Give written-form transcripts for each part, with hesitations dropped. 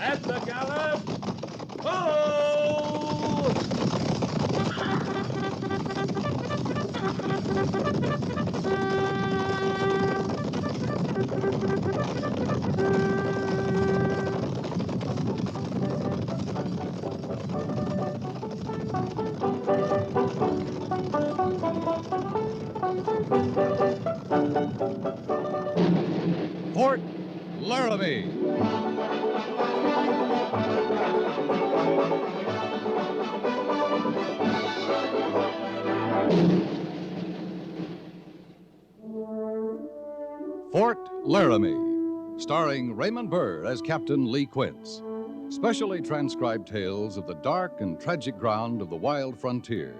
At the gallop! Ho! Fort Laramie. Fort Laramie, starring Raymond Burr as Captain Lee Quince. Specially transcribed tales of the dark and tragic ground of the wild frontier,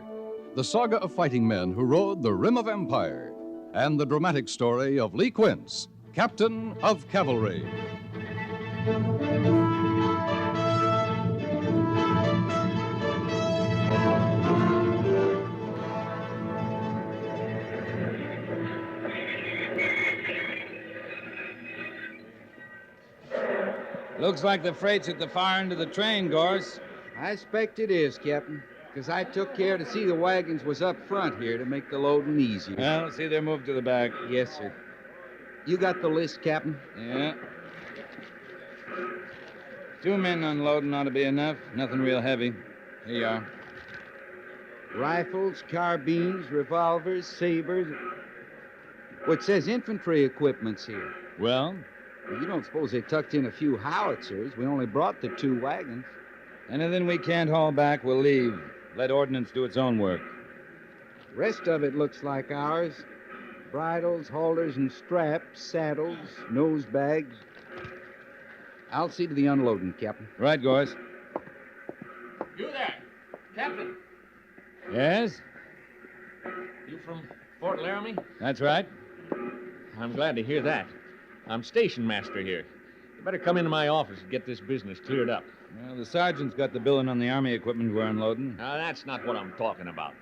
the saga of fighting men who rode the rim of empire, and the dramatic story of Lee Quince, Captain of Cavalry. Looks like the freight's at the far end of the train, Gorse. I expect it is, Captain, because I took care to see the wagons was up front here to make the loading easier. Well, see, they're moved to the back. Yes, sir. You got the list, Captain? Yeah. 2 men unloading ought to be enough. Nothing real heavy. Here you are. Rifles, carbines, revolvers, sabers. Well, it says infantry equipment's here. Well? You don't suppose they tucked in a few howitzers? We only brought the 2 wagons. Anything we can't haul back, we'll leave. Let ordnance do its own work. The rest of it looks like ours. Bridles, halters, and straps, saddles, nose bags. I'll see to the unloading, Captain. Right, Gorse. You there, Captain. Yes? You from Fort Laramie? That's right. I'm glad to hear that. I'm station master here. You better come into my office and get this business cleared up. Well, the sergeant's got the billing on the Army equipment we're unloading. Now, that's not what I'm talking about.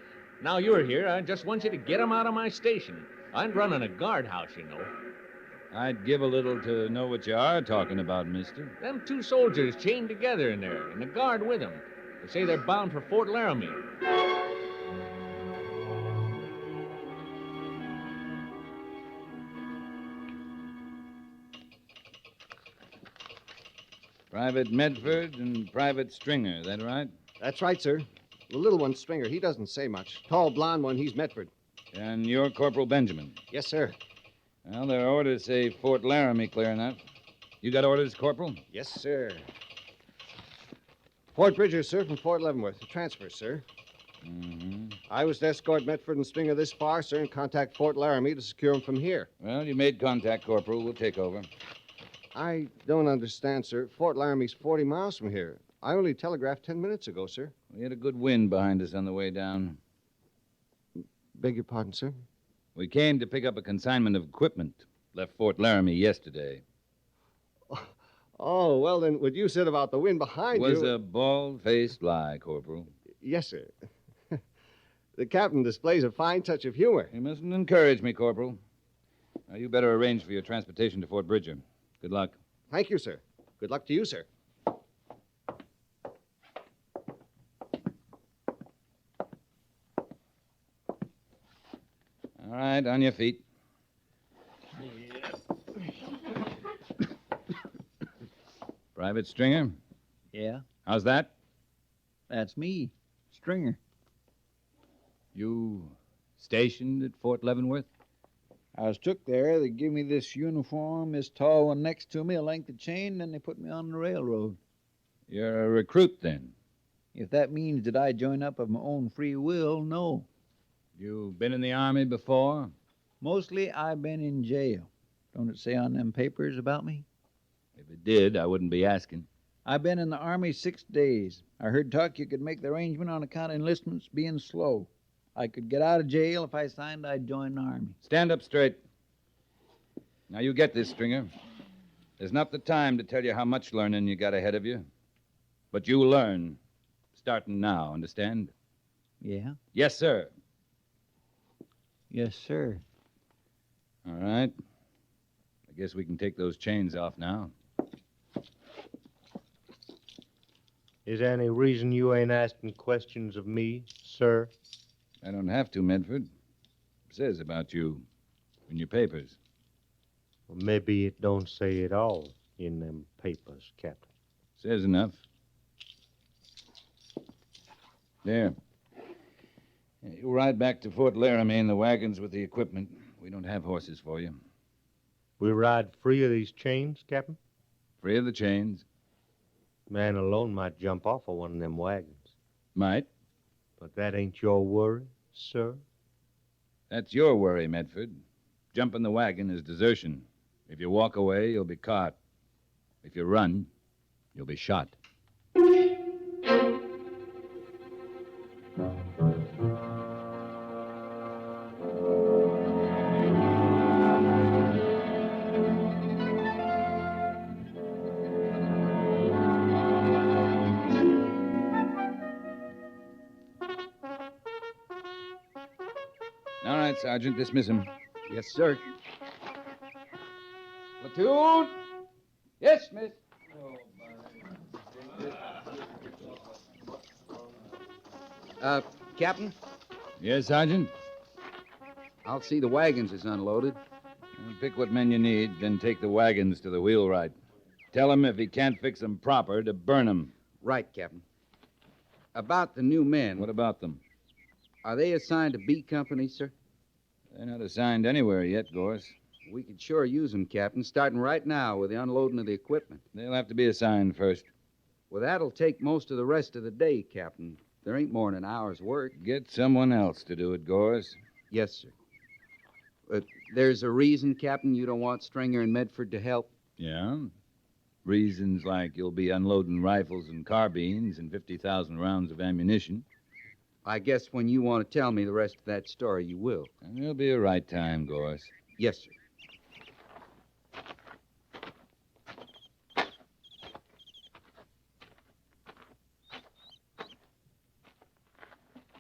Now you're here, I just want you to get 'em out of my station. I'm running a guardhouse, you know. I'd give a little to know what you are talking about, mister. Them 2 soldiers chained together in there, and the guard with them. They say they're bound for Fort Laramie. Private Medford and Private Stringer, that right? That's right, sir. The little one's Stringer. He doesn't say much. Tall, blond one, he's Medford. And you're Corporal Benjamin. Yes, sir. Well, their orders say Fort Laramie clear enough. You got orders, Corporal? Yes, sir. Fort Bridger, sir, from Fort Leavenworth. The transfer, sir. Mm-hmm. I was to escort Medford and Stringer this far, sir, and contact Fort Laramie to secure them from here. Well, you made contact, Corporal. We'll take over. I don't understand, sir. Fort Laramie's 40 miles from here. I only telegraphed 10 minutes ago, sir. We had a good wind behind us on the way down. Beg your pardon, sir? We came to pick up a consignment of equipment. Left Fort Laramie yesterday. Oh, well, then, what you said about the wind behind It was you... a bald-faced lie, Corporal. Yes, sir. The captain displays a fine touch of humor. You mustn't encourage me, Corporal. Now, you better arrange for your transportation to Fort Bridger. Good luck. Thank you, sir. Good luck to you, sir. All right, on your feet. Private Stringer, Yeah, how's that? that's me, Stringer. You stationed at Fort Leavenworth? I was took there. They give me this uniform, this tall one next to me, a length of chain, then they put me on the railroad. You're a recruit, then. If that means that I join up of my own free will, no. You've been in the Army before? Mostly I've been in jail. Don't it say on them papers about me? If it did, I wouldn't be asking. I've been in the Army 6 days. I heard talk you could make the arrangement on account of enlistments being slow. I could get out of jail if I signed I'd join the Army. Stand up straight. Now, you get this, Stringer. There's not the time to tell you how much learning you got ahead of you. But you learn, starting now, understand? Yeah? Yes, sir. Yes, sir. All right. I guess we can take those chains off now. Is there any reason you ain't asking questions of me, sir? I don't have to, Medford. It says about you in your papers. Well, maybe it don't say it all in them papers, Captain. Says enough. There. You ride back to Fort Laramie in the wagons with the equipment. We don't have horses for you. We ride free of these chains, Captain? Free of the chains. Man alone might jump off of one of them wagons. Might. But that ain't your worry, sir? That's your worry, Medford. Jumping the wagon is desertion. If you walk away, you'll be caught. If you run, you'll be shot. All right, Sergeant, dismiss him. Yes, sir. Platoon! Yes, miss. Captain, Yes, Sergeant? I'll see the wagons is unloaded. Pick what men you need, then take the wagons to the wheelwright. Tell him if he can't fix them proper, to burn them. Right, Captain. About the new men, What about them? are they assigned to B Company, sir? They're not assigned anywhere yet, Gorse. We could sure use them, Captain, starting right now with the unloading of the equipment. They'll have to be assigned first. Well, that'll take most of the rest of the day, Captain. There ain't more than an hour's work. Get someone else to do it, Gorse. Yes, sir. There's a reason, Captain, you don't want Stringer and Medford to help? Yeah? Reasons like you'll be unloading rifles and carbines and 50,000 rounds of ammunition. I guess when you want to tell me the rest of that story, you will. And there'll be a right time, Gorse. Yes, sir.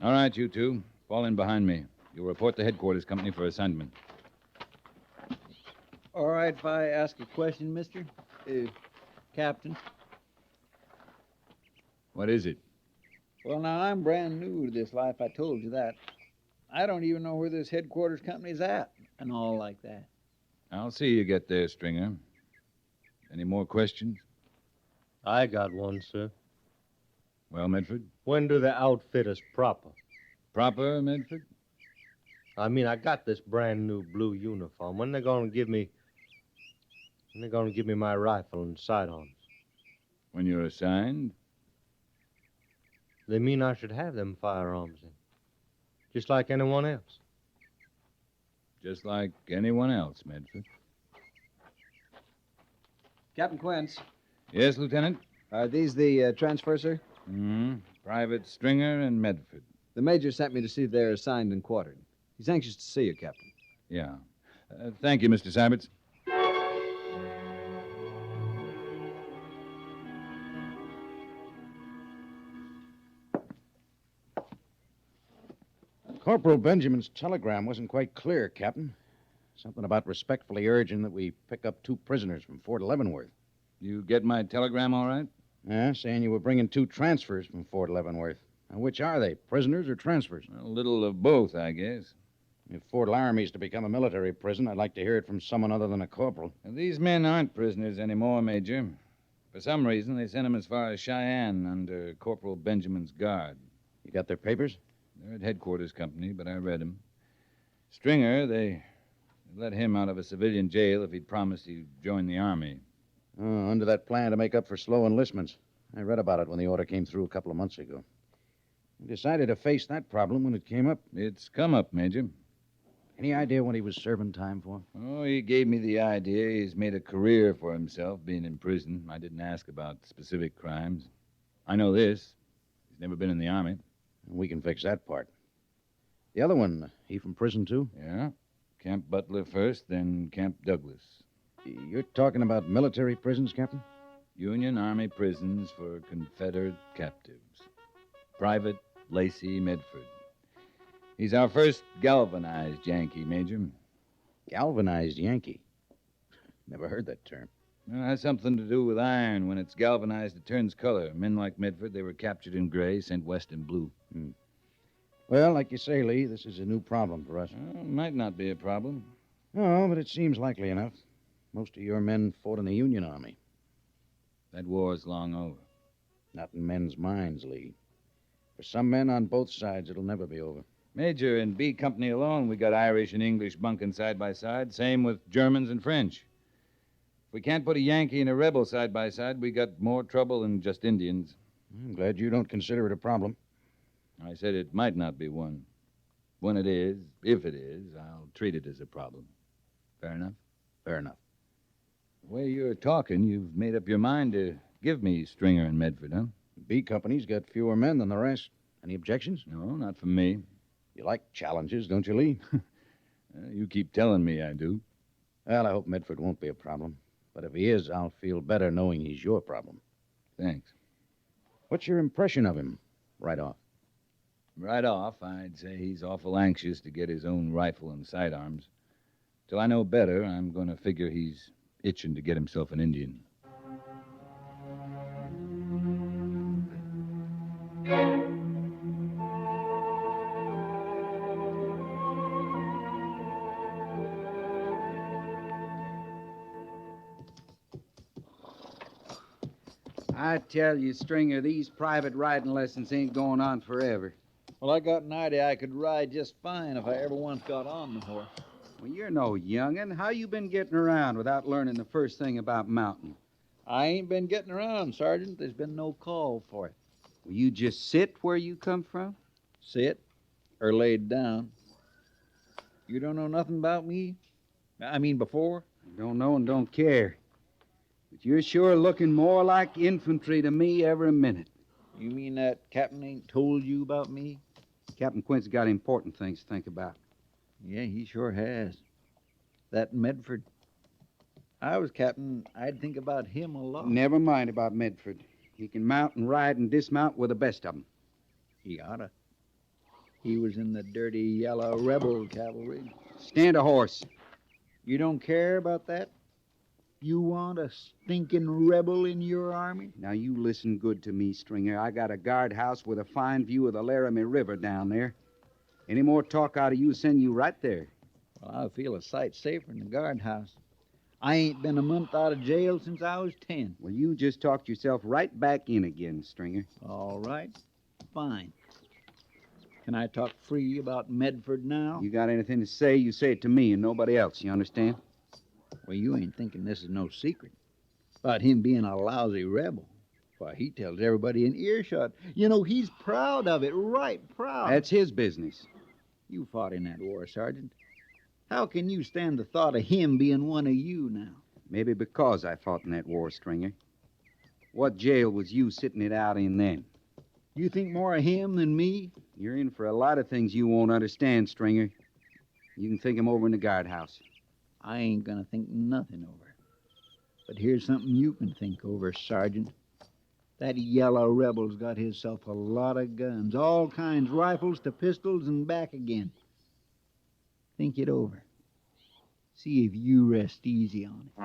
All right, you two. Fall in behind me. You'll report to headquarters company for assignment. All right if I ask a question, mister? Captain? What is it? Well, now, I'm brand new to this life. I told you that. I don't even know where this headquarters company's at and all like that. I'll see you get there, Stringer. Any more questions? I got one, sir. Well, Medford? When do they outfit us proper? Proper, Medford? I mean, I got this brand new blue uniform. When they gonna give me my rifle and sidearms? When you're assigned? They mean I should have them firearms in. Just like anyone else. Just like anyone else, Medford. Captain Quince, Yes, Lieutenant? Are these the transfers, sir? Private Stringer and Medford. The major sent me to see if they're assigned and quartered. He's anxious to see you, Captain. Yeah. Thank you, Mr. Sabbats. Corporal Benjamin's telegram wasn't quite clear, Captain. Something about respectfully urging that we pick up 2 prisoners from Fort Leavenworth. You get my telegram all right? Yeah, saying you were bringing 2 transfers from Fort Leavenworth. Now, which are they, prisoners or transfers? A little of both, I guess. If Fort Laramie's to become a military prison, I'd like to hear it from someone other than a corporal. These men aren't prisoners anymore, Major. For some reason, they sent them as far as Cheyenne under Corporal Benjamin's guard. You got their papers? They're at headquarters company, but I read them. Stringer, they let him out of a civilian jail if he'd promised he'd join the Army. Oh, under that plan to make up for slow enlistments. I read about it when the order came through a couple of months ago. We decided to face that problem when it came up. It's come up, Major. Any idea what he was serving time for? Oh, he gave me the idea. He's made a career for himself being in prison. I didn't ask about specific crimes. I know this. He's never been in the Army. We can fix that part. The other one, he from prison, too? Yeah. Camp Butler first, then Camp Douglas. You're talking about military prisons, Captain? Union Army prisons for Confederate captives. Private Lacey Medford. He's our first galvanized Yankee, Major. Galvanized Yankee. Never heard that term. Well, it has something to do with iron. When it's galvanized, it turns color. Men like Medford, they were captured in gray, sent west in blue. Well, like you say, Lee, this is a new problem for us. Well, it might not be a problem. No, but it seems likely enough. Most of your men fought in the Union Army. That war's long over. Not in men's minds, Lee. For some men on both sides, it'll never be over. Major, in B Company alone, we got Irish and English bunking side by side. Same with Germans and French. If we can't put a Yankee and a rebel side by side, we got more trouble than just Indians. I'm glad you don't consider it a problem. I said it might not be one. When it is, if it is, I'll treat it as a problem. Fair enough? Fair enough. The way you're talking, you've made up your mind to give me Stringer and Medford, huh? B Company's got fewer men than the rest. Any objections? No, not from me. You like challenges, don't you, Lee? You keep telling me I do. Well, I hope Medford won't be a problem. But if he is, I'll feel better knowing he's your problem. Thanks. What's your impression of him, right off? Right off, I'd say he's awful anxious to get his own rifle and sidearms. Till I know better, I'm going to figure he's itching to get himself an Indian. I tell you, Stringer, these private riding lessons ain't going on forever. Well, I got an idea I could ride just fine if I ever once got on the horse. Well, you're no young'un. How you been getting around without learning the first thing about mounting? I ain't been getting around, Sergeant. There's been no call for it. Will you just sit where you come from? Sit or laid down. You don't know nothing about me? I mean, before? Don't know and don't care. But you're sure looking more like infantry to me every minute. You mean that captain ain't told you about me? Captain Quint's got important things to think about. Yeah, he sure has. That Medford. I was captain, I'd think about him a lot. Never mind about Medford. He can mount and ride and dismount with the best of them. He oughta. He was in the dirty yellow rebel cavalry. Stand a horse. You don't care about that? You want a stinking rebel in your army? Now, you listen good to me, Stringer. I got a guardhouse with a fine view of the Laramie River down there. Any more talk out of you, send you right there. Well, I feel a sight safer in the guardhouse. I ain't been a month out of jail since I was 10. Well, you just talked yourself right back in again, Stringer. All right. Fine. Can I talk free about Medford now? You got anything to say, you say it to me and nobody else, you understand? Well, you ain't thinking this is no secret. About him being a lousy rebel. Why, he tells everybody in earshot. You know, he's proud of it, right proud. That's his business. You fought in that war, Sergeant. How can you stand the thought of him being one of you now? Maybe because I fought in that war, Stringer. What jail was you sitting it out in then? You think more of him than me? You're in for a lot of things you won't understand, Stringer. You can think 'em over in the guardhouse. I ain't gonna think nothing over. But here's something you can think over, Sergeant. That yellow rebel's got himself a lot of guns, all kinds, rifles to pistols and back again. Think it over. See if you rest easy on it.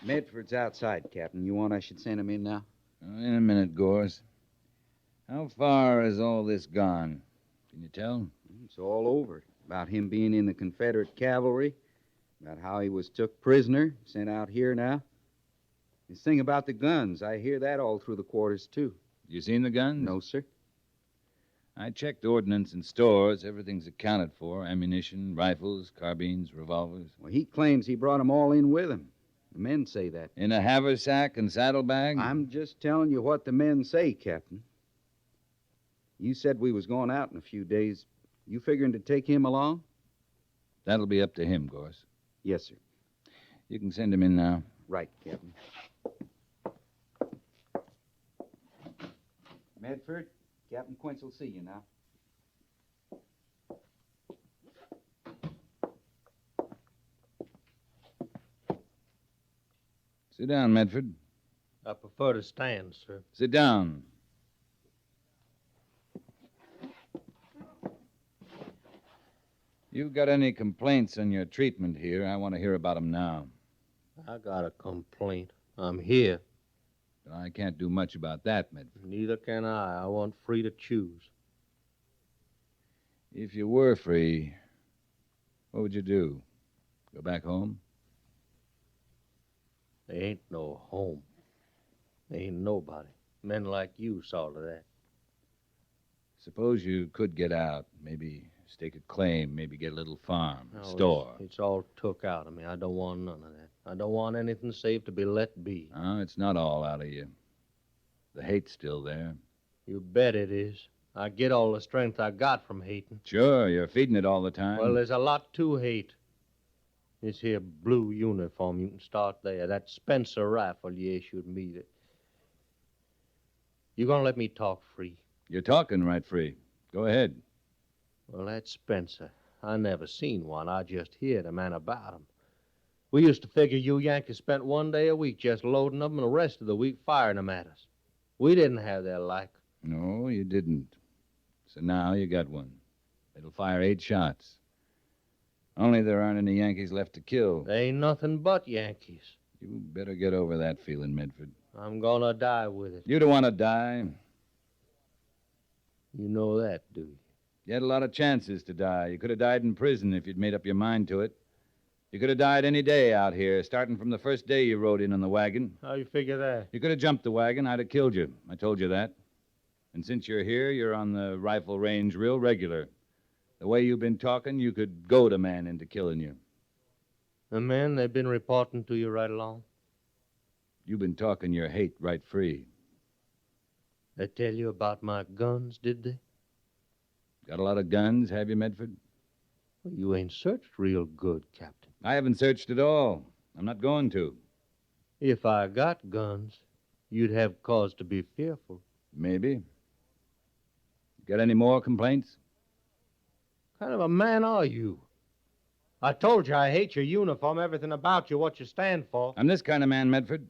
Medford's outside, Captain. You want I should send him in now? In a minute, Gorse. How far has all this gone? Can you tell? It's all over. About him being in the Confederate cavalry, about how he was took prisoner, sent out here now. This thing about the guns, I hear that all through the quarters, too. You seen the guns? No, sir. I checked ordnance and stores. Everything's accounted for. Ammunition, rifles, carbines, revolvers. Well, he claims he brought them all in with him. The men say that. In a haversack and saddlebag? I'm just telling you what the men say, Captain. You said we was going out in a few days. You figuring to take him along? That'll be up to him, Gorse. Yes, sir. You can send him in now. Right, Captain. Medford, Captain Quince will see you now. Sit down, Medford. I prefer to stand, sir. Sit down. You got any complaints on your treatment here? I want to hear about them now. I got a complaint. I'm here. I can't do much about that, Medford. Neither can I. I want free to choose. If you were free, what would you do? Go back home? There ain't no home. There ain't nobody. Men like you saw to that. Suppose you could get out, maybe stake a claim, maybe get a little farm, No, store. It's all took out of me. I don't want none of that. I don't want anything save to be let be. Oh, it's not all out of you. The hate's still there. You bet it is. I get all the strength I got from hating. Sure, you're feeding it all the time. Well, there's a lot to hate. This here blue uniform, you can start there. That Spencer rifle you issued me. You gonna let me talk free? You're talking right free. Go ahead. Well, that Spencer, I never seen one. I just heard a man about him. We used to figure you Yankees spent one day a week just loading them and the rest of the week firing them at us. We didn't have their like. No, you didn't. So now you got one. It'll fire 8 shots. Only there aren't any Yankees left to kill. They ain't nothing but Yankees. You better get over that feeling, Medford. I'm gonna die with it. You don't want to die. You know that, do you? You had a lot of chances to die. You could have died in prison if you'd made up your mind to it. You could have died any day out here, starting from the first day you rode in on the wagon. How you figure that? You could have jumped the wagon. I'd have killed you. I told you that. And since you're here, you're on the rifle range real regular. The way you've been talking, you could goad a man into killing you. The men, they've been reporting to you right along? You've been talking your hate right free. They tell you about my guns, did they? Got a lot of guns, have you, Medford? Well, you ain't searched real good, Captain. I haven't searched at all. I'm not going to. If I got guns, you'd have cause to be fearful. Maybe. Got any more complaints? What kind of a man are you? I told you I hate your uniform, everything about you, what you stand for. I'm this kind of man, Medford.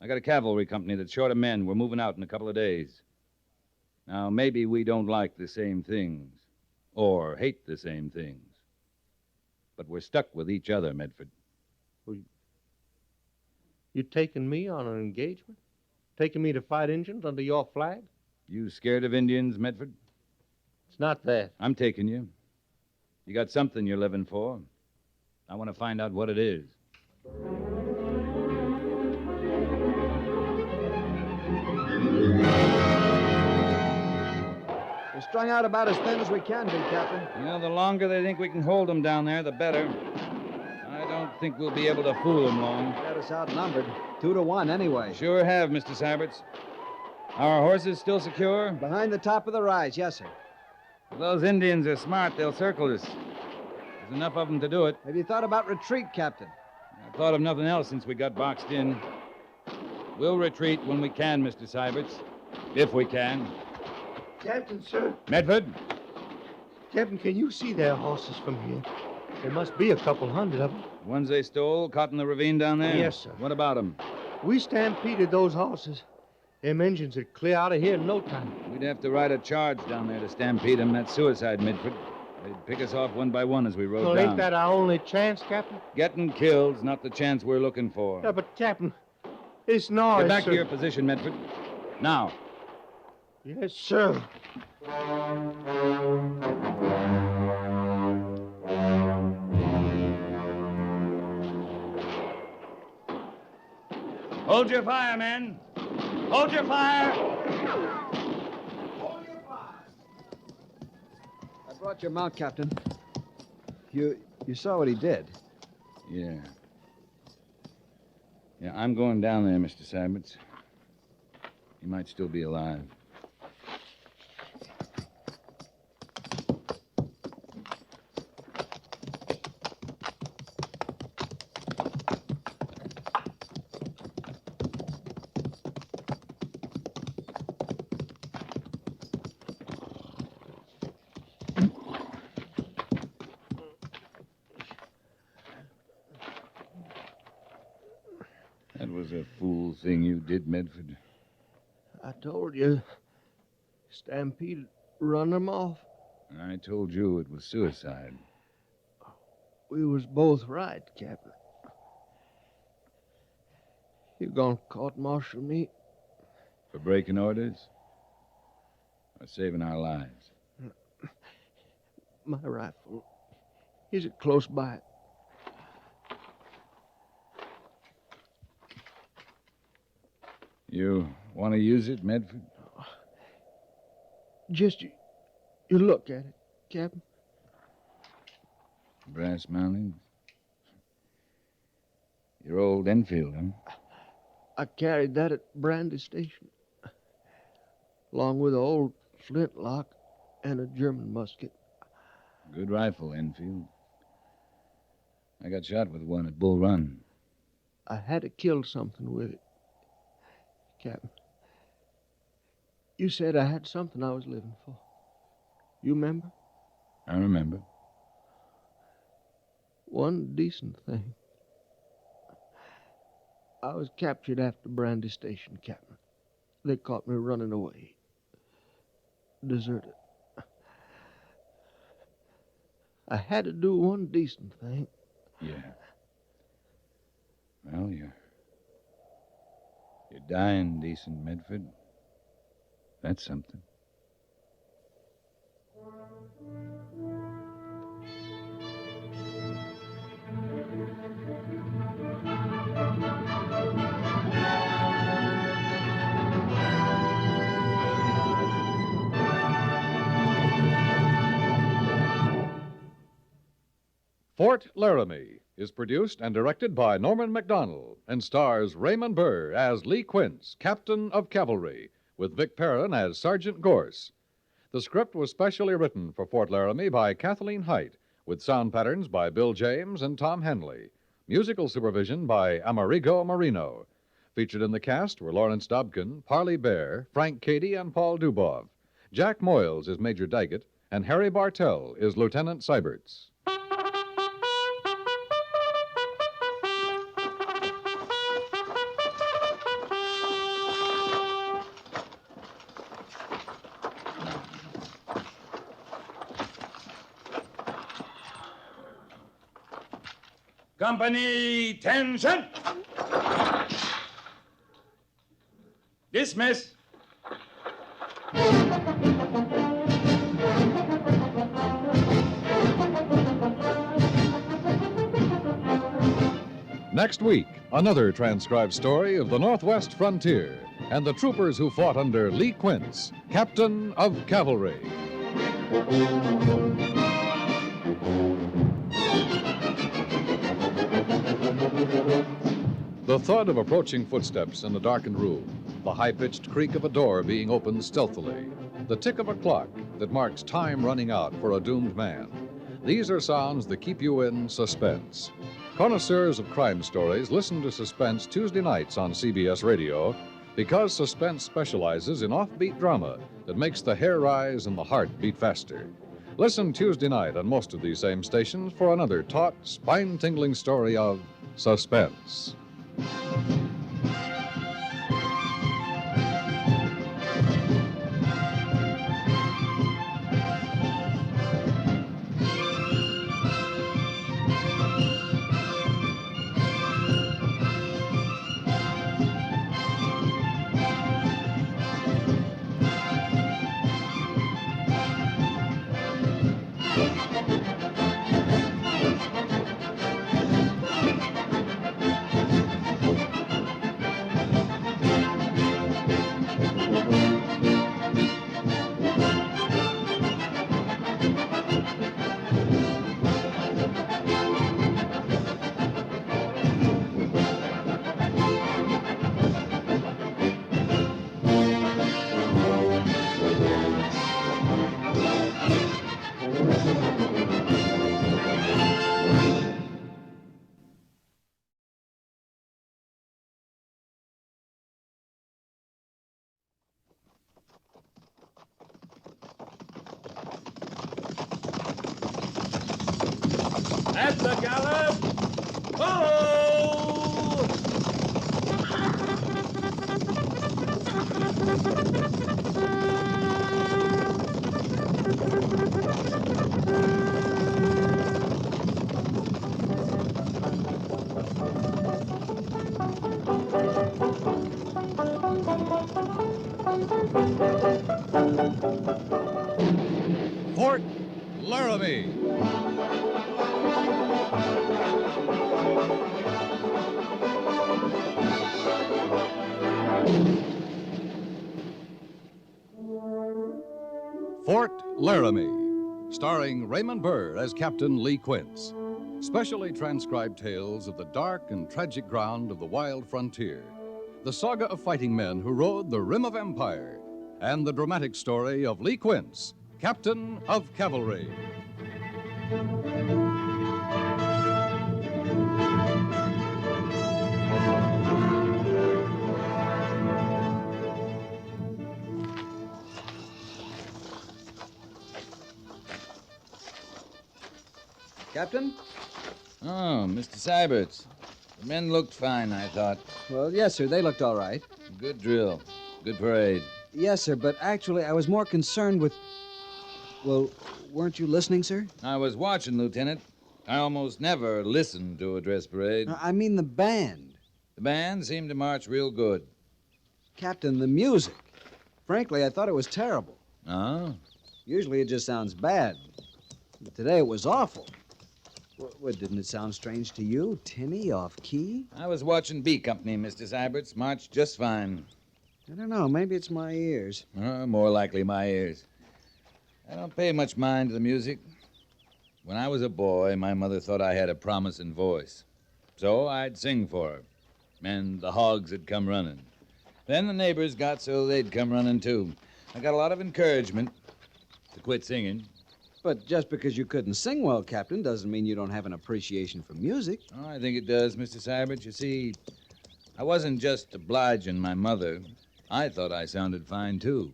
I got a cavalry company that's short of men. We're moving out in a couple of days. Now, maybe we don't like the same things or hate the same things. But we're stuck with each other, Medford. You taking me on an engagement? Taking me to fight Indians under your flag? You scared of Indians, Medford? It's not that. I'm taking you. You got something you're living for. I want to find out what it is. We're strung out about as thin as we can be, Captain. You know, the longer they think we can hold them down there, the better. I don't think we'll be able to fool them long. Got us outnumbered. 2 to 1, anyway. Sure have, Mr. Syberts. Our horses still secure? Behind the top of the rise, yes, sir. If those Indians are smart, they'll circle us. There's enough of them to do it. Have you thought about retreat, Captain? I've thought of nothing else since we got boxed in. We'll retreat when we can, Mr. Syberts. If we can. Captain, sir. Medford? Captain, can you see their horses from here? There must be a couple hundred of them. The ones they stole, caught in the ravine down there? Yes, sir. What about them? We stampeded those horses. Them engines would clear out of here in no time. We'd have to ride a charge down there to stampede them. That's suicide, Medford. They'd pick us off one by one as we rode Well, down. ain't that our only chance, Captain? Getting killed's not the chance we're looking for. Yeah, but, Captain, this noise, Get back sir. to your position, Medford. Now. Yes, sir. Hold your fire, men. Hold your fire. I brought your mount, Captain. You saw what he did. Yeah. Yeah, I'm going down there, Mr. Syberts. He might still be alive. That was a fool thing you did, Medford. I told you, Stampede run them off. I told you it was suicide. We was both right, Captain. You gonna court-martial me? For breaking orders? Or saving our lives? My rifle. Is it close by? You want to use it, Medford? Just you look at it, Captain. Brass mountings? Your old Enfield, huh? I carried that at Brandy Station, along with an old flintlock and a German musket. Good rifle, Enfield. I got shot with one at Bull Run. I had to kill something with it, Captain. You said I had something I was living for. You remember? I remember. One decent thing. I was captured after Brandy Station, Captain. They caught me running away. Deserted. I had to do one decent thing. Yeah. Well, you're dying decent, Medford. That's something. Fort Laramie is produced and directed by Norman MacDonald and stars Raymond Burr as Lee Quince, Captain of Cavalry, with Vic Perrin as Sergeant Gorse. The script was specially written for Fort Laramie by Kathleen Height, with sound patterns by Bill James and Tom Henley. Musical supervision by Amerigo Marino. Featured in the cast were Lawrence Dobkin, Parley Bear, Frank Cady, and Paul Dubov. Jack Moyles is Major Daggett, and Harry Bartell is Lieutenant Seiberts. Company, tension! Dismiss. Next week, another transcribed story of the Northwest frontier and the troopers who fought under Lee Quince, Captain of Cavalry. The thud of approaching footsteps in the darkened room, the high-pitched creak of a door being opened stealthily, the tick of a clock that marks time running out for a doomed man. These are sounds that keep you in suspense. Connoisseurs of crime stories listen to Suspense Tuesday nights on CBS Radio because Suspense specializes in offbeat drama that makes the hair rise and the heart beat faster. Listen Tuesday night on most of these same stations for another taut, spine-tingling story of suspense. At the gallop! Ho! Fort Laramie. Fort Laramie, starring Raymond Burr as Captain Lee Quince. Specially transcribed tales of the dark and tragic ground of the wild frontier. The saga of fighting men who rode the rim of empire. And the dramatic story of Lee Quince, Captain of Cavalry. Captain? Oh, Mr. Syberts. The men looked fine, I thought. Well, yes, sir. They looked all right. Good drill. Good parade. Yes, sir, but actually, I was more concerned with. Well, weren't you listening, sir? I was watching, Lieutenant. I almost never listen to a dress parade. I mean the band. The band seemed to march real good. Captain, the music. Frankly, I thought it was terrible. Oh? Usually it just sounds bad. But today it was awful. What, didn't it sound strange to you? Tinny, off key? I was watching B Company, Mr. Syberts. Marched just fine. I don't know. Maybe it's my ears. More likely my ears. I don't pay much mind to the music. When I was a boy, my mother thought I had a promising voice. So I'd sing for her. And the hogs would come running. Then the neighbors got so they'd come running, too. I got a lot of encouragement to quit singing. But just because you couldn't sing well, Captain, doesn't mean you don't have an appreciation for music. Oh, I think it does, Mr. Syberts. You see, I wasn't just obliging my mother. I thought I sounded fine, too.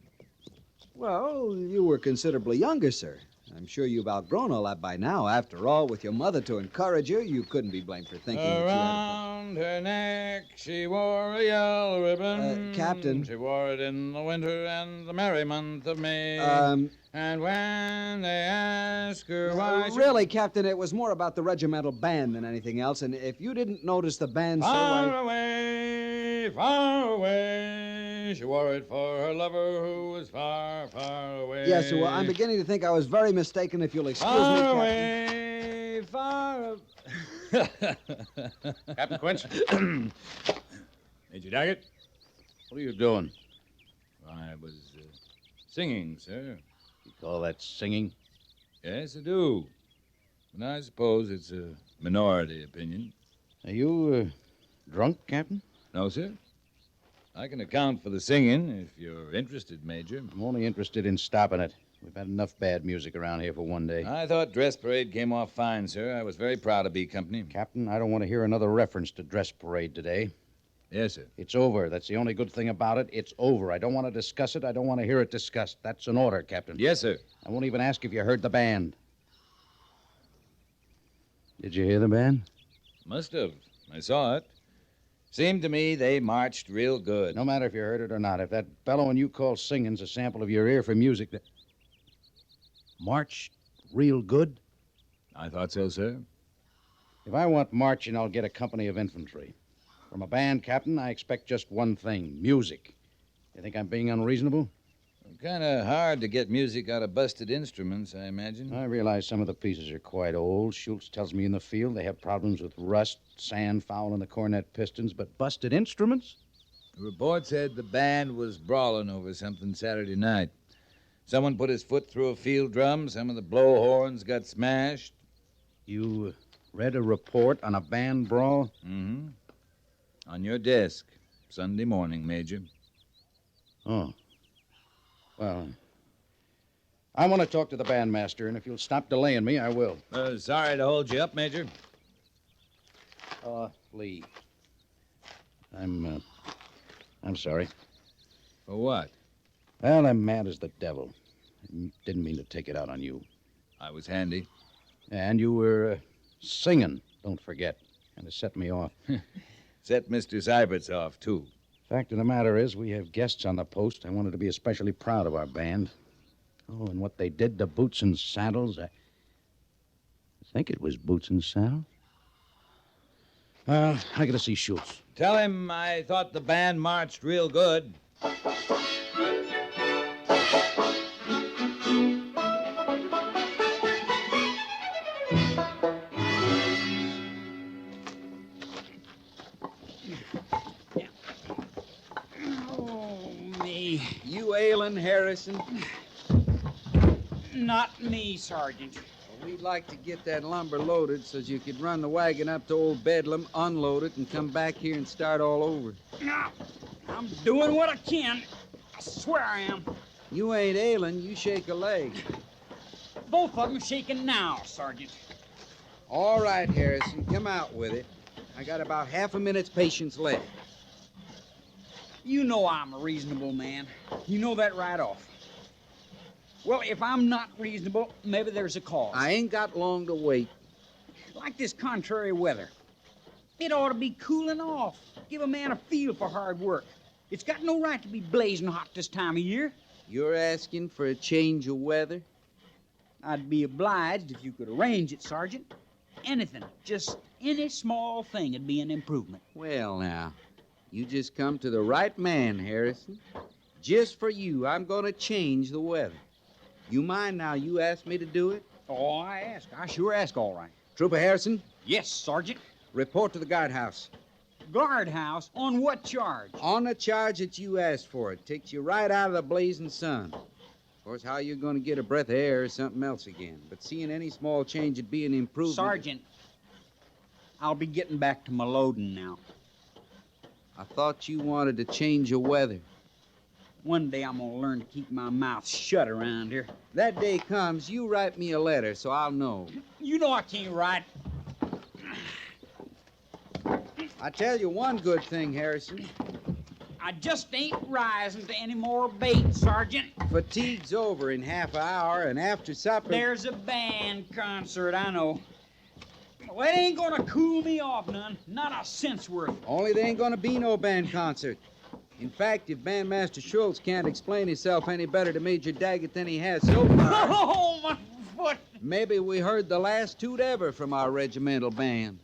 Well, you were considerably younger, sir. I'm sure you've outgrown all that by now. After all, with your mother to encourage you couldn't be blamed for thinking that you had... Around her neck she wore a yellow ribbon. Captain. She wore it in the winter and the merry month of May. And when they ask her why Really, Captain, it was more about the regimental band than anything else. And if you didn't notice the band, sir, Far away, far away. She wore it for her lover who was far, far away. Yes, well, I'm beginning to think I was very mistaken, if you'll excuse me, Far Captain. away, far Captain Quince? Major Daggett? What are you doing? I was singing, sir. You call that singing? Yes, I do. But I suppose it's a minority opinion. Are you drunk, Captain? No, sir. I can account for the singing if you're interested, Major. I'm only interested in stopping it. We've had enough bad music around here for one day. I thought dress parade came off fine, sir. I was very proud of B Company. Captain, I don't want to hear another reference to dress parade today. Yes, sir. It's over. That's the only good thing about it. It's over. I don't want to discuss it. I don't want to hear it discussed. That's an order, Captain. Yes, sir. I won't even ask if you heard the band. Did you hear the band? Must have. I saw it. Seemed to me they marched real good. No matter if you heard it or not, if that bellowing you call singing's a sample of your ear for music that... Marched real good? I thought so, sir. If I want marching, I'll get a company of infantry. From a band, Captain, I expect just one thing, music. You think I'm being unreasonable? Kind of hard to get music out of busted instruments, I imagine. I realize some of the pieces are quite old. Schultz tells me in the field they have problems with rust, sand fouling the cornet pistons, but busted instruments? The report said the band was brawling over something Saturday night. Someone put his foot through a field drum. Some of the blowhorns got smashed. You read a report on a band brawl? Mm-hmm. On your desk, Sunday morning, Major. Oh. Well, I want to talk to the bandmaster, and if you'll stop delaying me, I will. Sorry to hold you up, Major. Lee. I'm sorry. For what? Well, I'm mad as the devil. I didn't mean to take it out on you. I was handy. And you were singing, don't forget. And it set me off. Set Mr. Syberts off, too. Fact of the matter is, we have guests on the post. I wanted to be especially proud of our band. Oh, and what they did to Boots and Saddles, I think it was Boots and Saddles. I gotta see Schultz. Tell him I thought the band marched real good. You ailing, Harrison? Not me, Sergeant. Well, we'd like to get that lumber loaded so you could run the wagon up to old Bedlam, unload it, and come back here and start all over. No, I'm doing what I can. I swear I am. You ain't ailing, you shake a leg. Both of them shaking now, Sergeant. All right, Harrison, come out with it. I got about half a minute's patience left. You know I'm a reasonable man. You know that right off. Well, if I'm not reasonable, maybe there's a cause. I ain't got long to wait. Like this contrary weather. It ought to be cooling off. Give a man a feel for hard work. It's got no right to be blazing hot this time of year. You're asking for a change of weather? I'd be obliged if you could arrange it, Sergeant. Anything, just any small thing would be an improvement. Well, now, you just come to the right man, Harrison. Just for you, I'm going to change the weather. You mind now you asked me to do it? Oh, I ask. I sure ask, all right. Trooper Harrison, Yes, Sergeant. report to the guardhouse. Guardhouse? On what charge? On the charge that you asked for. It takes you right out of the blazing sun. Of course, how you're going to get a breath of air is something else again. But seeing any small change would be an improvement. Sergeant, I'll be getting back to my loading now. I thought you wanted to change your weather. One day I'm gonna learn to keep my mouth shut around here. That day comes, you write me a letter so I'll know. You know I can't write. I tell you one good thing, Harrison. I just ain't rising to any more bait, Sergeant. Fatigue's over in half an hour, and after supper... There's a band concert, I know. Well, it ain't gonna cool me off none. Not a cent's worth. Only there ain't gonna be no band concert. In fact, if Bandmaster Schultz can't explain himself any better to Major Daggett than he has so far... Oh, my foot! Maybe we heard the last toot ever from our regimental band.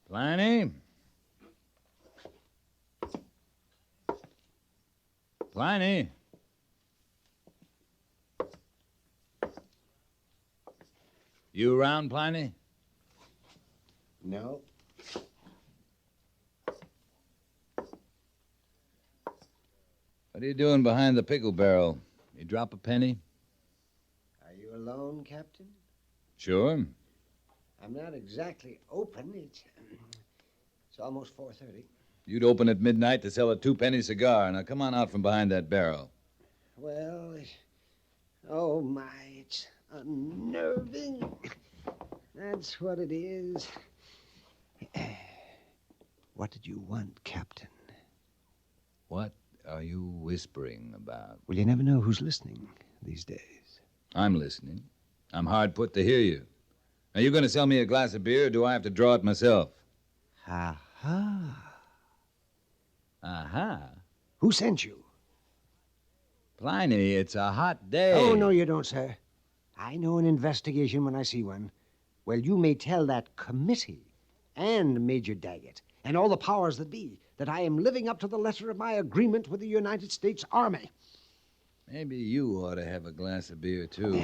Pliny? Pliny? You around, Pliny? No. What are you doing behind the pickle barrel? You drop a penny? Are you alone, Captain? Sure. I'm not exactly open. It's almost 4:30. You'd open at midnight to sell a 2-penny cigar. Now come on out from behind that barrel. Well, oh my, it's unnerving. That's what it is. What did you want, Captain? What are you whispering about? Well, you never know who's listening these days. I'm listening. I'm hard put to hear you. Are you going to sell me a glass of beer, or do I have to draw it myself? Aha. Aha. Who sent you? Pliny, it's a hot day. Oh, no, you don't, sir. I know an investigation when I see one. Well, you may tell that committee and Major Daggett and all the powers that be that I am living up to the letter of my agreement with the United States Army. Maybe you ought to have a glass of beer, too.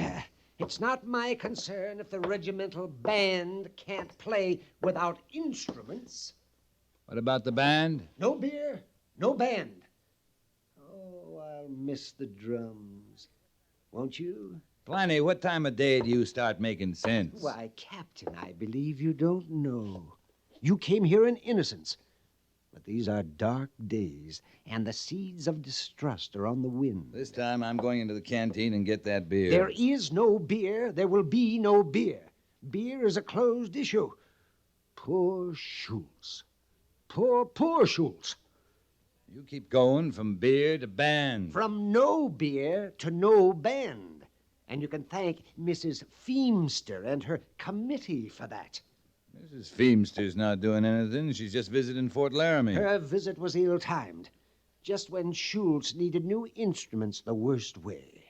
It's not my concern if the regimental band can't play without instruments. What about the band? No beer, no band. Oh, I'll miss the drums. Won't you? Pliny, what time of day do you start making sense? Why, Captain, I believe you don't know. You came here in innocence. But these are dark days, and the seeds of distrust are on the wind. This time I'm going into the canteen and get that beer. There is no beer. There will be no beer. Beer is a closed issue. Poor Schultz. Poor Schultz. You keep going from beer to band. From no beer to no band. And you can thank Mrs. Feemster and her committee for that. Mrs. Feemster's not doing anything. She's just visiting Fort Laramie. Her visit was ill-timed, just when Schultz needed new instruments the worst way.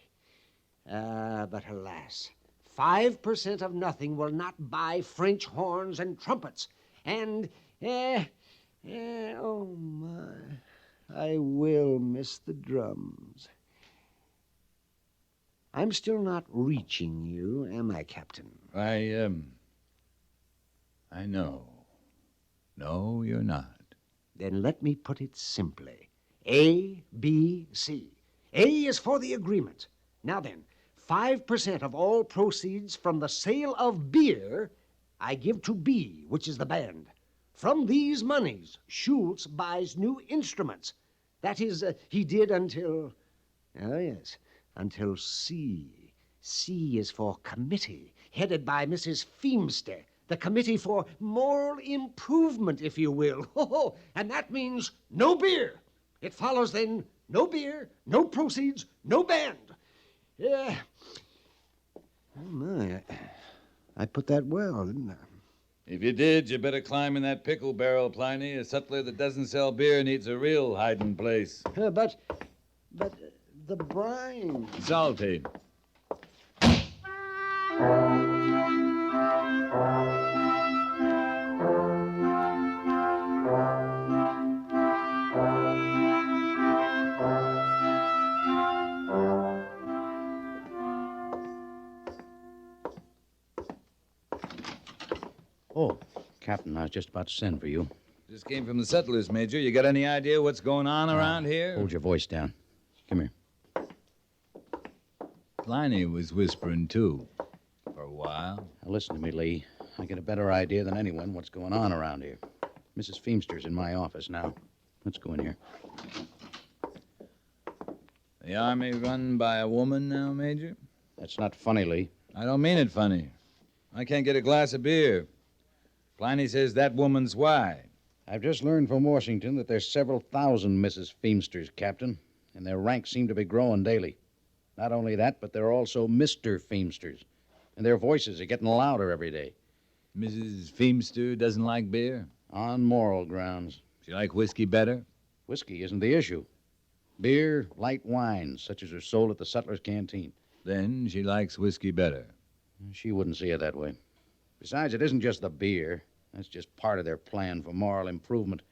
But alas, 5% of nothing will not buy French horns and trumpets. And, oh my, I will miss the drums. I'm still not reaching you, am I, Captain? I know. No, you're not. Then let me put it simply. A, B, C. A is for the agreement. Now then, 5% of all proceeds from the sale of beer I give to B, which is the band. From these monies, Schultz buys new instruments. That is, he did until... Oh, yes, until C. C is for committee, headed by Mrs. Feemster, the Committee for Moral Improvement, if you will. Oh, and that means no beer. It follows, then, no beer, no proceeds, no band. Yeah. Oh, my. I put that well, didn't I? If you did, you better climb in that pickle barrel, Pliny. A sutler that doesn't sell beer needs a real hiding place. But the brine... Salty. Oh, Captain, I was just about to send for you. Just came from the settlers, Major. You got any idea what's going on around here? Hold your voice down. Come here. Pliny was whispering, too, for a while. Now, listen to me, Lee. I get a better idea than anyone what's going on around here. Mrs. Feemster's in my office now. Let's go in here. The army run by a woman now, Major? That's not funny, Lee. I don't mean it funny. I can't get a glass of beer. Pliny says that woman's why. I've just learned from Washington that there's several thousand Mrs. Feemsters, Captain, and their ranks seem to be growing daily. Not only that, but they're also Mr. Feemsters, and their voices are getting louder every day. Mrs. Feemster doesn't like beer? On moral grounds. She like whiskey better? Whiskey isn't the issue. Beer, light wines, such as are sold at the sutler's canteen. Then she likes whiskey better. She wouldn't see it that way. Besides, it isn't just the beer. That's just part of their plan for moral improvement.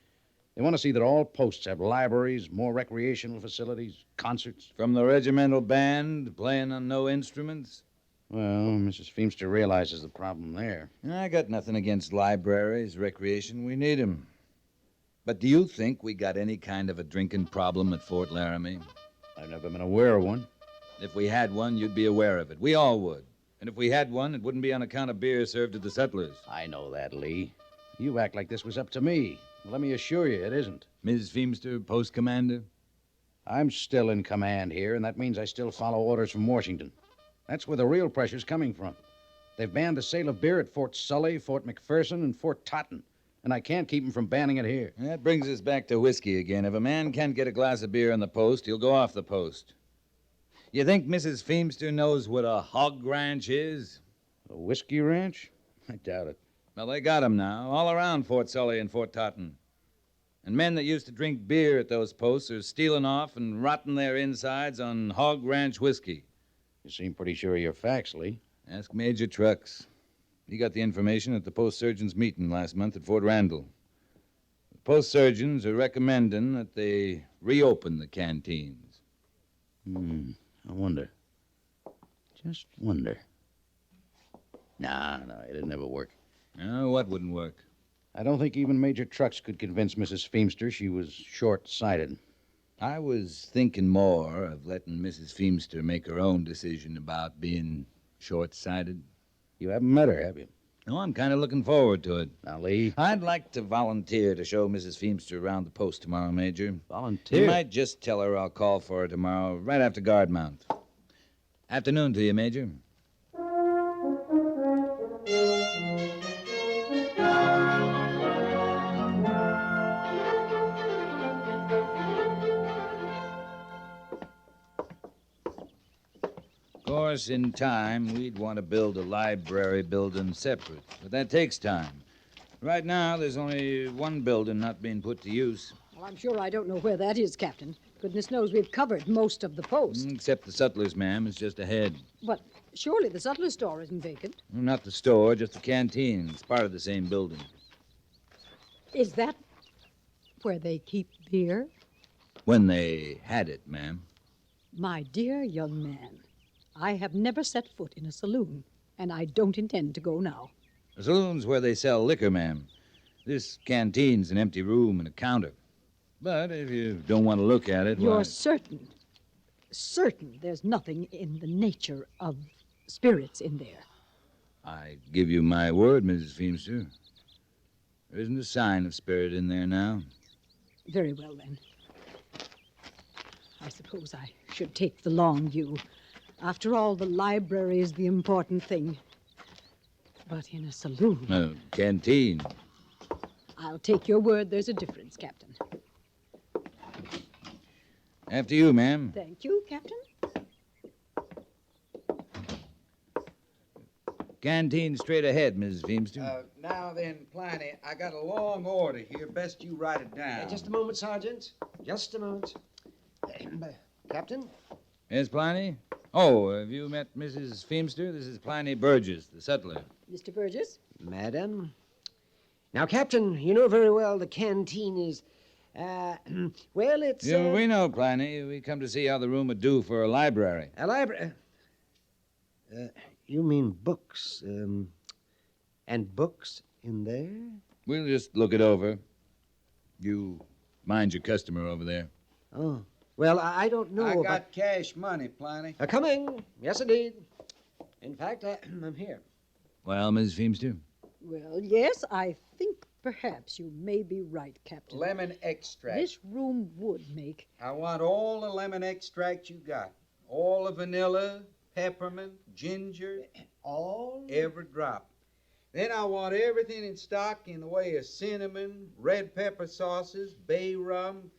They want to see that all posts have libraries, more recreational facilities, concerts. From the regimental band, playing on no instruments? Well, Mrs. Feemster realizes the problem there. I got nothing against libraries, recreation. We need 'em. But do you think we got any kind of a drinking problem at Fort Laramie? I've never been aware of one. If we had one, you'd be aware of it. We all would. And if we had one, it wouldn't be on account of beer served to the settlers. I know that, Lee. You act like this was up to me. Well, let me assure you, it isn't. Mrs. Feemster, post commander? I'm still in command here, and that means I still follow orders from Washington. That's where the real pressure's coming from. They've banned the sale of beer at Fort Sully, Fort McPherson, and Fort Totten, and I can't keep them from banning it here. That brings us back to whiskey again. If a man can't get a glass of beer on the post, he'll go off the post. You think Mrs. Feemster knows what a hog ranch is? A whiskey ranch? I doubt it. Well, they got 'em now, all around Fort Sully and Fort Totten. And men that used to drink beer at those posts are stealing off and rotting their insides on hog ranch whiskey. You seem pretty sure of your facts, Lee. Ask Major Trucks. He got the information at the post surgeons' meeting last month at Fort Randall. The post surgeons are recommending that they reopen the canteens. I wonder. Just wonder. No, it'd never work. Oh, what wouldn't work? I don't think even Major Trucks could convince Mrs. Feemster she was short-sighted. I was thinking more of letting Mrs. Feemster make her own decision about being short-sighted. You haven't met her, have you? No, I'm kind of looking forward to it. Now, Lee. I'd like to volunteer to show Mrs. Feemster around the post tomorrow, Major. Volunteer? You might just tell her I'll call for her tomorrow, right after guard mount. Afternoon to you, Major. Of course, in time, we'd want to build a library building separate, but that takes time. Right now, there's only one building not being put to use. Well, I'm sure I don't know where that is, Captain. Goodness knows we've covered most of the post. Except the sutler's, ma'am. It's just ahead. But surely the sutler's store isn't vacant. Not the store, just the canteen. It's part of the same building. Is that where they keep beer? When they had it, ma'am. My dear young man, I have never set foot in a saloon, and I don't intend to go now. The saloon's where they sell liquor, ma'am. This canteen's an empty room and a counter. But if you don't want to look at it, You're why... certain there's nothing in the nature of spirits in there. I give you my word, Mrs. Feemster. There isn't a sign of spirit in there now. Very well, then. I suppose I should take the long view. After all, the library is the important thing. But in a saloon... Canteen. I'll take your word there's a difference, Captain. After you, ma'am. Thank you, Captain. Canteen straight ahead, Mrs. Feemster. Now then, Pliny, I got a long order here. Best you write it down. Just a moment, Sergeant. Just a moment. Captain? Yes, Pliny? Oh, have you met Mrs. Feemster? This is Pliny Burgess, the sutler. Mr. Burgess? Madam? Now, Captain, you know very well the canteen is, well, it's... Yeah, we know, Pliny. We come to see how the room would do for a library. A library? You mean books, and books in there? We'll just look it over. You mind your customer over there. Oh, well, I don't know. I got cash money, Pliny. Coming. Yes, indeed. In fact, I'm here. Well, Mrs. Feemster? Well, yes, I think perhaps you may be right, Captain. Lemon extract. This room would make... I want all the lemon extract you got. All the vanilla, peppermint, ginger. All? Every drop. Then I want everything in stock in the way of cinnamon, red pepper sauces, bay rum.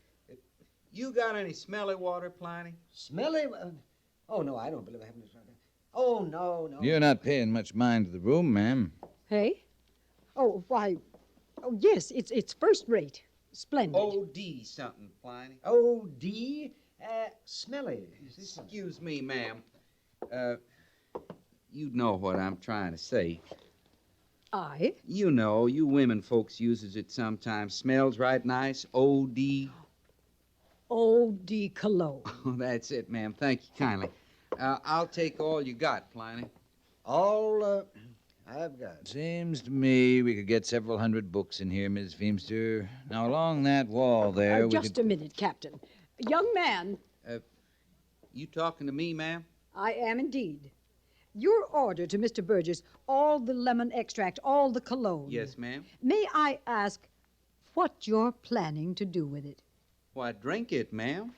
You got any smelly water, Pliny? Smelly? Oh, no, I don't believe I have any. Oh, no. You're not paying much mind to the room, ma'am. Hey? Oh, why... Oh, yes, it's first rate. Splendid. O.D. something, Pliny. O.D.? Smelly. Excuse me, ma'am. You know what I'm trying to say. I? You know, you women folks uses it sometimes. Smells right nice. O.D. O.D. Cologne. Oh, that's it, ma'am. Thank you kindly. I'll take all you got, Pliny. All, I've got. Seems to me we could get several hundred books in here, Miss Feemster. Now, along that wall there... Just a minute, Captain. Young man. You talking to me, ma'am? I am indeed. Your order to Mr. Burgess, all the lemon extract, all the cologne. Yes, ma'am. May I ask what you're planning to do with it? Why, drink it, ma'am.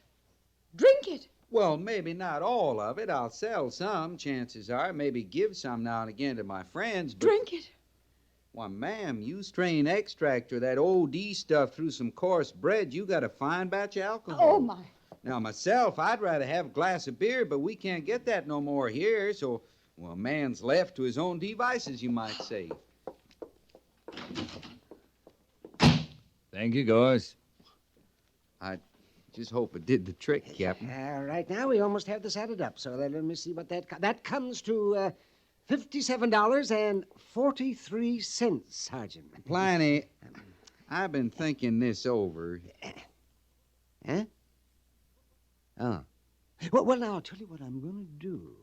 Drink it? Well, maybe not all of it. I'll sell some, chances are. Maybe give some now and again to my friends, but... Drink it? Why, ma'am, you strain extract or that O.D. stuff through some coarse bread, you got a fine batch of alcohol. Oh, my. Now, myself, I'd rather have a glass of beer, but we can't get that no more here, so, well, man's left to his own devices, you might say. Thank you, Gorse. I just hope it did the trick, Captain. Right now, we almost have this added up, so let me see what that comes to, $57.43, Sergeant. Pliny, I've been thinking this over. Huh? Oh. Well, now, I'll tell you what I'm going to do.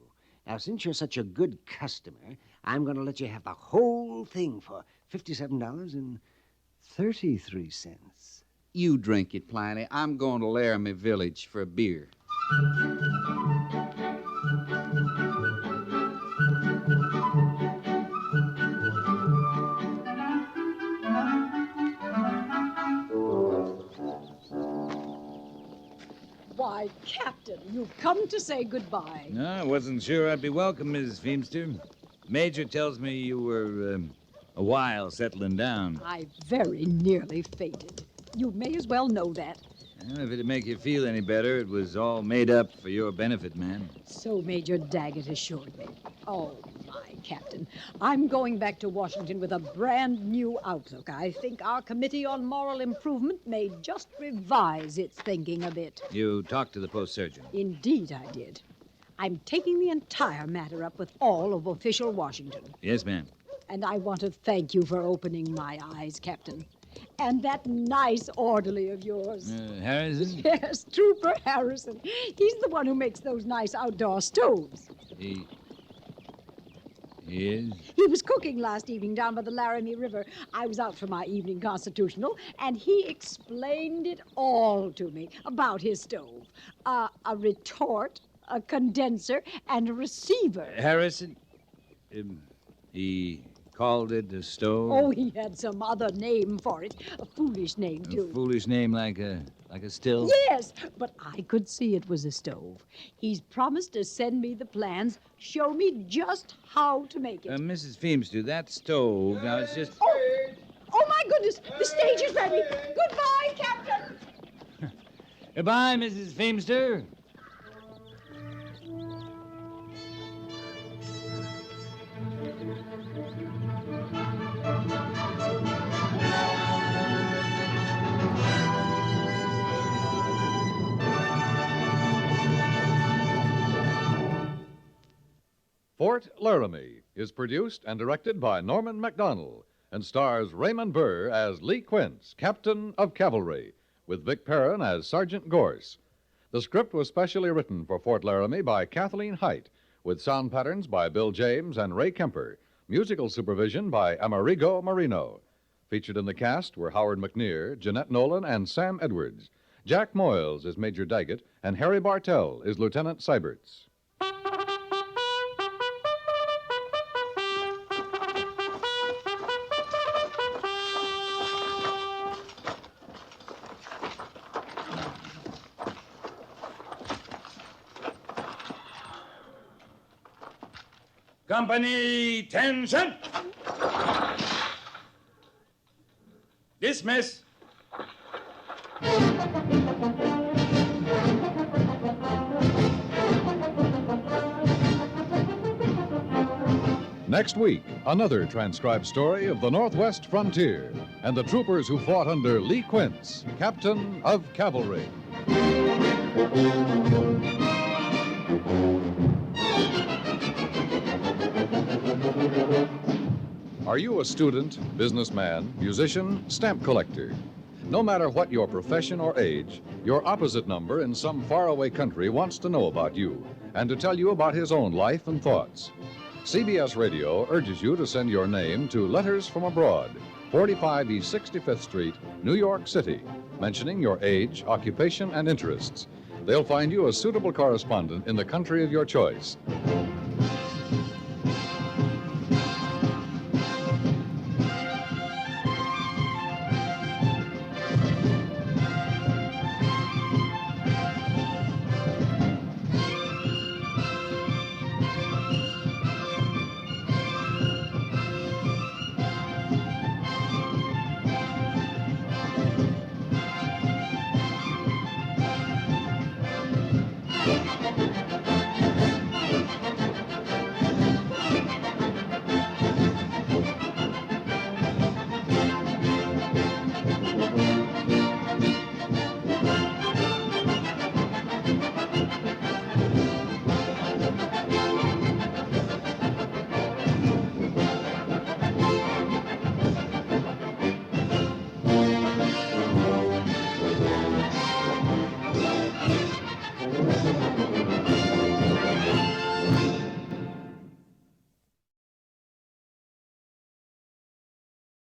Now, since you're such a good customer, I'm going to let you have the whole thing for $57.33. You drink it, Pliny. I'm going to Laramie Village for a beer. Why, Captain, you've come to say goodbye. No, I wasn't sure I'd be welcome, Mrs. Feemster. Major tells me you were a while settling down. I very nearly fainted. You may as well know that. Well, if it'd make you feel any better, it was all made up for your benefit, man. So Major Daggett assured me. Oh, my, Captain. I'm going back to Washington with a brand new outlook. I think our Committee on Moral Improvement may just revise its thinking a bit. You talked to the post surgeon. Indeed, I did. I'm taking the entire matter up with all of official Washington. Yes, ma'am. And I want to thank you for opening my eyes, Captain. And that nice orderly of yours. Harrison? Yes, Trooper Harrison. He's the one who makes those nice outdoor stoves. He is? He was cooking last evening down by the Laramie River. I was out for my evening constitutional, and he explained it all to me about his stove. A retort, a condenser, and a receiver. Harrison? He called it a stove? Oh, he had some other name for it. A foolish name, too. A foolish name like a still? Yes, but I could see it was a stove. He's promised to send me the plans, show me just how to make it. Mrs. Feemster, that stove, now it's just... Oh, my goodness, the stage is ready. Goodbye, Captain. Goodbye, Mrs. Feemster. Fort Laramie is produced and directed by Norman MacDonald and stars Raymond Burr as Lee Quince, Captain of Cavalry, with Vic Perrin as Sergeant Gorse. The script was specially written for Fort Laramie by Kathleen Height, with sound patterns by Bill James and Ray Kemper, musical supervision by Amerigo Marino. Featured in the cast were Howard McNear, Jeanette Nolan, and Sam Edwards. Jack Moyles is Major Daggett, and Harry Bartell is Lieutenant Seiberts. Company, tension! Dismiss. Next week, another transcribed story of the Northwest frontier and the troopers who fought under Lee Quince, Captain of Cavalry. Are you a student, businessman, musician, stamp collector? No matter what your profession or age, your opposite number in some faraway country wants to know about you and to tell you about his own life and thoughts. CBS Radio urges you to send your name to Letters from Abroad, 45 East 65th Street, New York City, mentioning your age, occupation, and interests. They'll find you a suitable correspondent in the country of your choice.